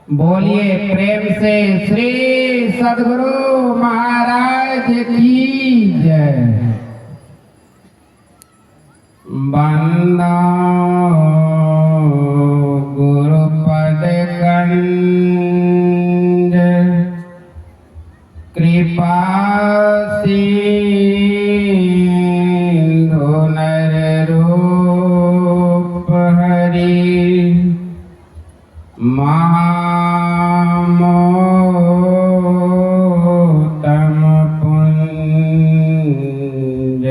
बोलिए प्रेम से श्री सद्गुरु महाराज की जय। बंदो गुरुपद कंज कृपा सिंधु नर रूप हरि महामोतम पुंज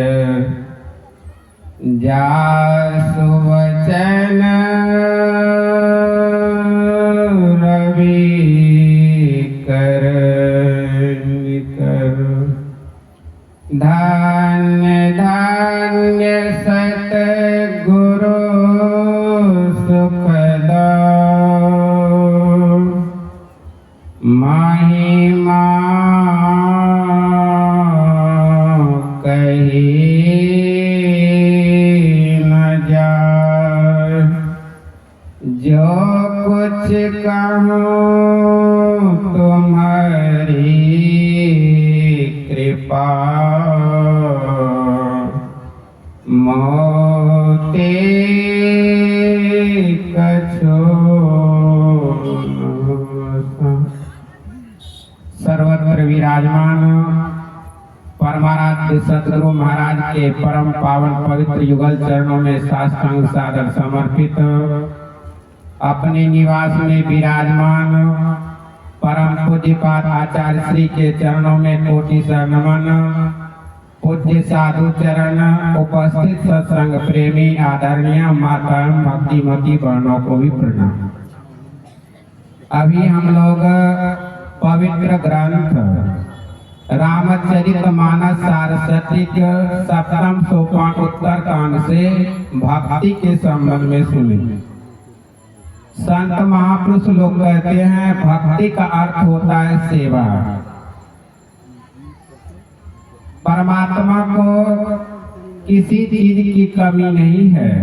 जासु वचन रवि कर धन्य धन्य सतगुरु सुखदा महिमा कही न जाए। जो कुछ कहूँ तुम्हारी कृपा मोते कछो सर्वत्र विराजमान परमाराध्य सद्गुरु महाराज के परम पावन पवित्र युगल चरणों में साष्टांग सादर समर्पित, अपने निवास में विराजमान परम पूज्यपाद आचार्य श्री के चरणों में कोटि नमन। पूज्य साधु चरण उपस्थित सत्संग प्रेमी आदरणीय माता भक्तिमती बहनों को भी प्रणाम। अभी हम लोग पवित्र ग्रंथ रामचरितमानस सारस्वती के सप्तम सोपान उत्तर कांड से भक्ति के संबंध में सुने। संत महापुरुष लोग कहते हैं भक्ति का अर्थ होता है सेवा। परमात्मा को किसी चीज की कमी नहीं है,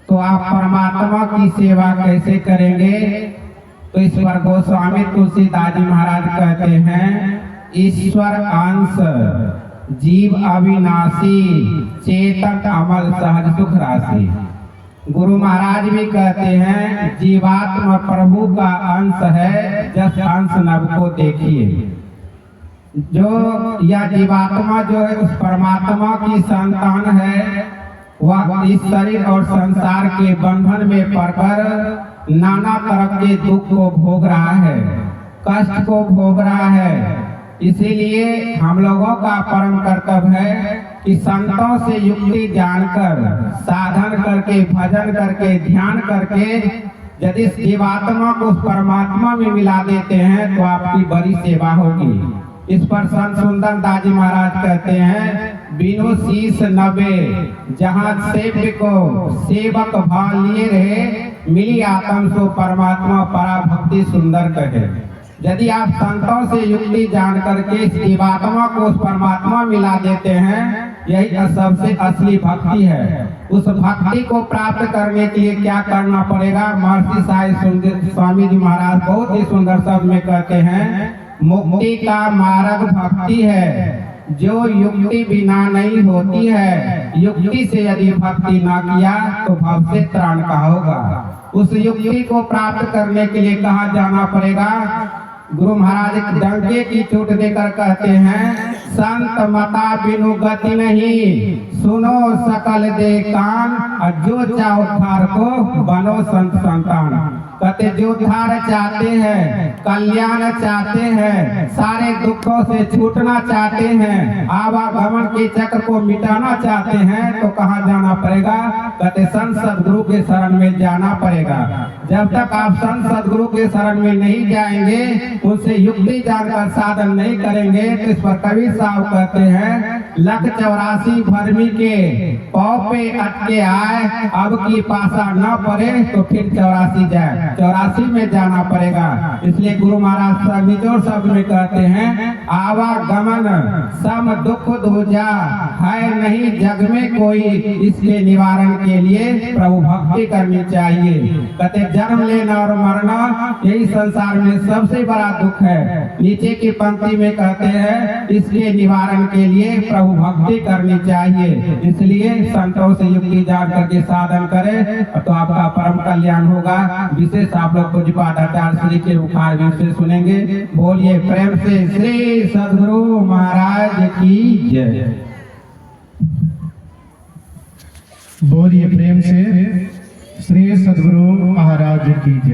तो आप परमात्मा की सेवा कैसे करेंगे? तो ईश्वर गोस्वामी तुलसीदास जी महाराज कहते हैं ईश्वर अंश जीव अविनाशी चेतन अमल सहज सुख राशि। गुरु महाराज भी कहते हैं जीवात्मा प्रभु का अंश है, जस अंश नभ को देखिए। जो यह जीवात्मा जो है उस परमात्मा की संतान है, वह इस शरीर और संसार के बंधन में पड़कर नाना तरह के दुख को भोग रहा है, कष्ट को भोग रहा है। इसीलिए हम लोगों का परम कर्तव्य है कि संतों से युक्ति जानकर साधन करके भजन करके ध्यान करके यदि जीवात्मा को उस परमात्मा में मिला देते हैं तो आपकी बड़ी सेवा होगी। इस पर संत सुंदर दास जी महाराज कहते हैं बिनु शीस नबे जहाँ सेव्य को सेवक भाव लिए रहे, मिली आत्म सो परमात्मा परा भक्ति सुंदर कहे। यदि आप संतों से युक्ति जान करके इस जीवात्मा को उस परमात्मा मिला देते हैं, यही सबसे असली भक्ति है। उस भक्ति को प्राप्त करने के लिए क्या करना पड़ेगा? महर्षि साईं स्वामी जी महाराज बहुत ही सुंदर शब्द में कहते हैं मुक्ति का मार्ग भक्ति है, जो युक्ति बिना नहीं होती है। युक्ति से यदि भक्ति ना किया तो भव से त्राण का होगा। उस युक्ति को प्राप्त करने के लिए कहाँ जाना पड़ेगा? गुरु महाराज डंके की चोट देकर कहते हैं संत मता बिनु गति नहीं, सुनो सकल दे कान, जो चाहो उद्धार को बनो संत संतान। कहते जो उद्धार चाहते हैं, कल्याण चाहते हैं, सारे दुखों से छूटना चाहते हैं, आवागमन के चक्र को मिटाना चाहते हैं, तो कहाँ जाना पड़ेगा? कहते संत सदगुरु के शरण में जाना पड़ेगा। जब तक आप संत सदगुरु के शरण में नहीं जाएंगे, उनसे युक्ति जानकर साधन नहीं करेंगे, तो इस पर कबीर साहब कहते हैं लख 84 भरमी के पाँव पे अटके आए, अब की पासा न पड़े तो फिर 84 जाए, 84 में जाना पड़ेगा। इसलिए गुरु महाराज निचोड़ शब्द में कहते हैं, आवागमन सम दुख दूजा है नहीं जग में कोई, इसके निवारण के लिए प्रभु भक्ति करनी चाहिए। कहते जन्म लेना और मरना यही संसार में सबसे बड़ा दुख है। नीचे की पंक्ति में कहते हैं इसके निवारण के लिए प्रभु भक्ति करनी चाहिए। इसलिए संतों से युक्ति जान करके साधन करें तो आपका परम कल्याण होगा। विशेष आप लोग पूज्यपाद आचार्य श्री के मुखार से सुनेंगे। बोलिए प्रेम से श्री सद्गुरु महाराज की जय। बोलिए प्रेम से श्री सद्गुरु महाराज की जय।